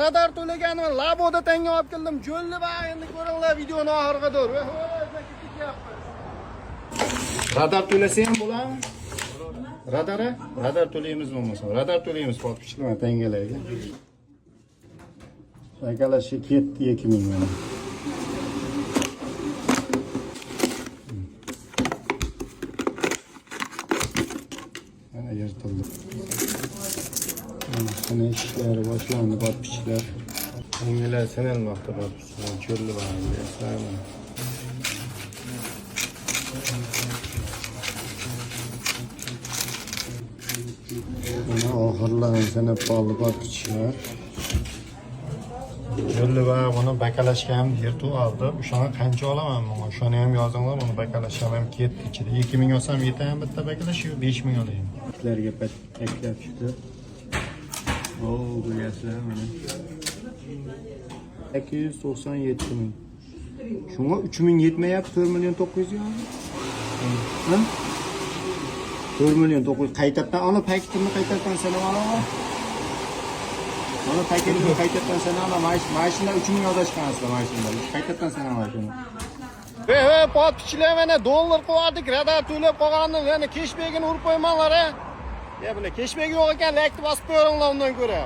radar to'laganman, laboda tanga olib keldim. Jo'lli baq endi ko'ringlar videoni oxiriga qadar. Radar to'lasa ham bo'ladimi? Radar to'laymiz bo'lmasa. Radar to'laymiz podpichlar tangalarga. Akalashi ketdi 2000 mana. Mana yirtildi. Mana ishlar boshlandi, podpichlar. Tangalar sanalmoqda podpichlar, cho'lli baq. Mana oxirlarni sanab qoldi podpichlar. Jo'lli va buni bakalashga ham yirtib oldi. O'shani qancha olaman men? O'shani ham yozinglar, buni bakalashga ham ketdi ichida. 2000 olsam yetadi bitta bakalash, 5000 olayım. Sizlarga paklab chiqdi. O, bo'yasizlar mana. 897 ming. Shunga 3000 yetmayapti, 4 million 900 ga oldi. Ha? 4 million 900 qaytadan olib, paketini qaytadan sanab olaman. Mana paketini qaytadan sanab olaman. Mashina 3000 yozishgansizlar mashinada. Qaytadan sanaman shuni. Podpichlar mana dollar qo'ydik, radar to'lab qolganini, yana keshbegini urib qo'ymanlar. Ya bular keshbegi yo'q ekan, lakni bosib qo'yinglar undan ko'ra.